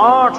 8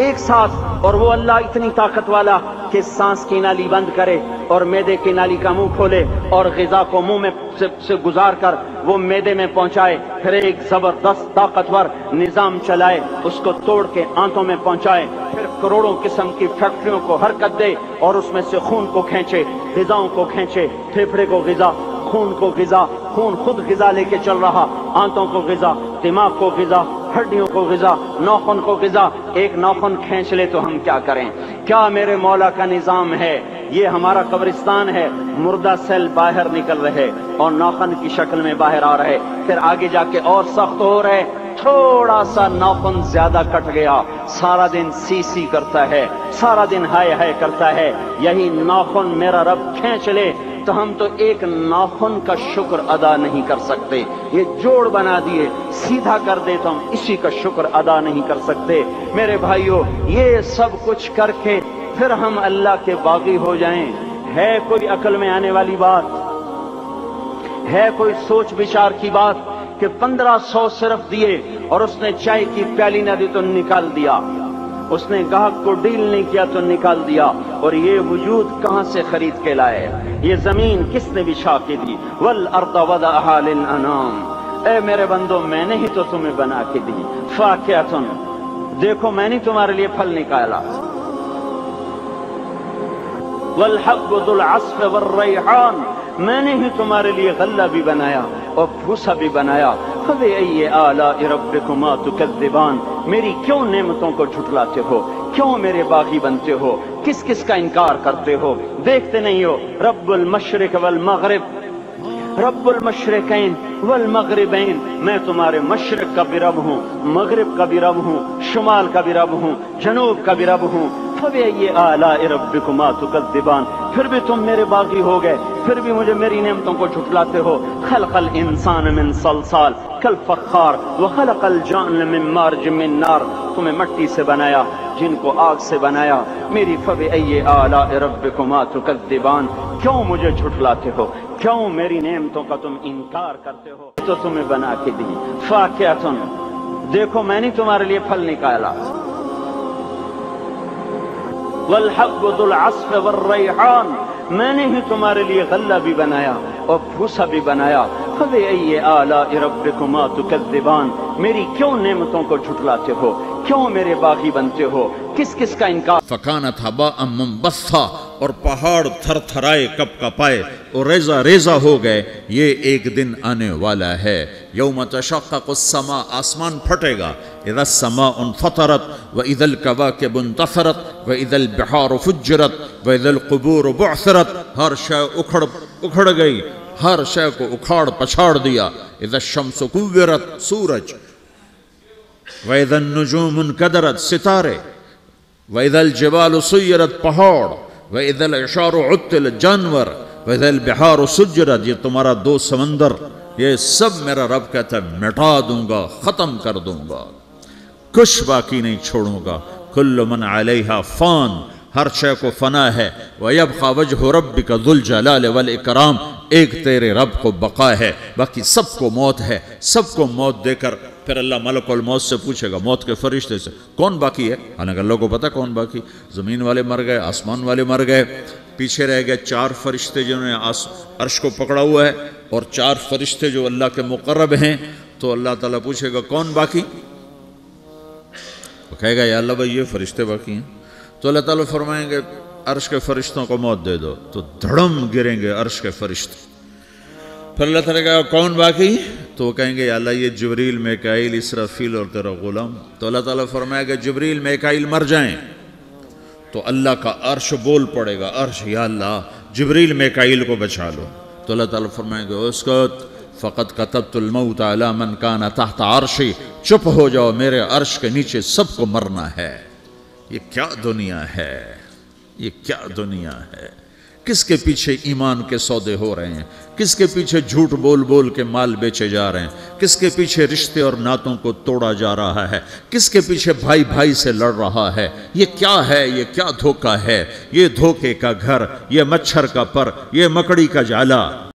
ایک ساتھ، اور وہ اللہ اتنی طاقت والا کہ سانس کی نالی بند کرے اور معدے کی نالی کا منہ کھولے اور غذا کو منہ میں سے گزار کر وہ معدے میں پہنچائے، پھر ایک زبردست طاقتور نظام چلائے، اس کو توڑ کے آنتوں میں پہنچائے، پھر کروڑوں قسم کی فیکٹریوں کو حرکت دے اور اس میں سے خون کو کھینچے، غذاؤں کو کھینچے، پھیپھڑے کو غذا، خون کو غذا، خون خود غذا لے کے چل رہا، آنتوں کو غذا، دماغ کو غذا، ہڈیوں کو غذا، ناخن کو غذا، ایک ناخن کھینچ لے تو ہم کیا کریں؟ کیا میرے مولا کا نظام ہے؟ یہ ہمارا قبرستان ہے، مردہ سیل باہر نکل رہے اور ناخن کی شکل میں باہر آ رہے، پھر آگے جا کے اور سخت ہو رہے، تھوڑا سا ناخن زیادہ کٹ گیا، سارا دن سی سی کرتا ہے، سارا دن ہائے ہائے کرتا ہے، یہی ناخن میرا رب کھینچ لے تو ہم تو ایک ناخن کا شکر ادا نہیں کر سکتے، یہ جوڑ بنا دیے سیدھا کر دے تو ہم اسی کا شکر ادا نہیں کر سکتے۔ میرے بھائیو، یہ سب کچھ کر کے پھر ہم اللہ کے باغی ہو جائیں، ہے کوئی عقل میں آنے والی بات؟ ہے کوئی سوچ بچار کی بات کہ 1500 صرف دیے اور اس نے چائے کی پیالی نہ دی تو نکال دیا، اس نے گاہک کو ڈیل نہیں کیا تو نکال دیا، اور یہ وجود کہاں سے خرید کے لائے؟ یہ زمین کس نے بچھا کے دی؟ والارض وضعها للانام، اے میرے بندو میں نے ہی تو تمہیں بنا کے دی، فاکہۃ، دیکھو میں نے تمہارے لیے پھل نکالا، والحب ذو العصف والریحان، میں نے ہی تمہارے لیے غلہ بھی بنایا اور بھوسا بھی بنایا، فبأي آلاء ربكما تكذبان، میری کیوں نعمتوں کو جھٹلاتے ہو؟ کیوں میرے باغی بنتے ہو؟ کس کس کا انکار کرتے ہو؟ دیکھتے نہیں ہو رب المشرق والمغرب، رب المشرقین والمغربین، میں تمہارے مشرق کا بھی رب ہوں، مغرب کا بھی رب ہوں، شمال کا بھی رب ہوں، جنوب کا بھی رب ہوں، فبأي آلاء ربكما تكذبان، پھر بھی تم میرے باغی ہو گئے، پھر بھی مجھے میری نعمتوں کو جھٹلاتے ہو۔ خلق الانسان من صلصال کالفخار وخلق الجان من مارج من نار، تمہیں مٹی سے بنایا، جن کو آگ سے بنایا، میری فبأي آلاء ربكما تكذبان، کیوں مجھے جھٹلاتے ہو؟ کیوں میری نعمتوں کا تم انکار کرتے ہو؟ تو تمہیں بنا کے دی، فاکہۃ، دیکھو میں نے تمہارے لیے پھل نکالا، والحب ذو العصف والریحان، میں نے ہی تمہارے لیے غلہ بھی بنایا اور بھوسا بھی بنایا، فبأي آلاء ربكما تكذبان، میری کیوں نعمتوں کو جھٹلاتے ہو؟ کیوں میرے باغی بنتے ہو؟ کس کس کا انکار؟ فکانت ہباء منبثا، اور پہاڑ تھر تھرائے کپ کپائے اور ریزہ ریزہ ہو گئے، یہ ایک دن آنے والا ہے، یوم تشقق السماء، آسمان پھٹے گا، اذا السماء انفطرت واذا الكواكب انتثرت واذا البحار فجرت واذا القبور بعثرت، ہر شے اکھڑ گئی، ہر شے کو اکھاڑ پچھاڑ دیا، اذا الشمس کورت، سورج، واذا النجوم انکدرت، ستارے، واذا الجبال سیرت، پہاڑ، وَإِذَا الْعِشَارُ عُطِّلَتْ، جانور، وَإِذَا الْبِحَارُ سُجِّرَتْ، یہ تمہارا دو سمندر، یہ سب میرا رب کہتا ہے مٹا دوں گا، ختم کر دوں گا، کچھ باقی نہیں چھوڑوں گا، كُلُّ مَنْ عَلَيْهَا فان، ہر شے کو فنا ہے، وَيَبْقَى وَجْهُ رَبِّكَ ذُو الْجَلَالِ وَالْإِكْرَامِ، ایک تیرے رب کو بقا ہے، باقی سب کو موت ہے، سب کو موت دے کر پھر اللہ ملک الموت سے پوچھے گا، موت کے فرشتے سے، کون باقی ہے؟ حالانکہ اللہ کو پتا کون باقی، زمین والے مر گئے، آسمان والے مر گئے، پیچھے رہ گئے 4 فرشتے جنہوں نے عرش کو پکڑا ہوا ہے، اور 4 فرشتے جو اللہ کے مقرب ہیں، تو اللہ تعالیٰ پوچھے گا کون باقی؟ وہ کہے گا یا اللہ بھائی یہ فرشتے باقی ہیں، تو اللہ تعالیٰ فرمائیں گے عرش کے فرشتوں کو موت دے دو، تو دھڑم گریں گے عرش کے فرشتے، پھر اللہ تعالیٰ کہا کون باقی؟ تو وہ کہیں گے یا اللہ یہ جبریل، میکائیل، اسرافیل اور تیرا غلام، تو اللہ تعالیٰ فرمائے گا جبریل، میکائیل مر جائیں، تو اللہ کا عرش بول پڑے گا، عرش یا اللہ جبریل، میکائیل کو بچا لو، تو اللہ تعالیٰ فرمائے گا اسکت فقد کتبت الموت علی من کان تحت عرشی، چپ ہو جاؤ، میرے عرش کے نیچے سب کو مرنا ہے۔ یہ کیا دنیا ہے، یہ کیا دنیا ہے، کس کے پیچھے ایمان کے سودے ہو رہے ہیں، کس کے پیچھے جھوٹ بول بول کے مال بیچے جا رہے ہیں، کس کے پیچھے رشتے اور ناتوں کو توڑا جا رہا ہے، کس کے پیچھے بھائی بھائی سے لڑ رہا ہے، یہ کیا ہے، یہ کیا دھوکہ ہے، یہ دھوکے کا گھر، یہ مچھر کا پر، یہ مکڑی کا جالا۔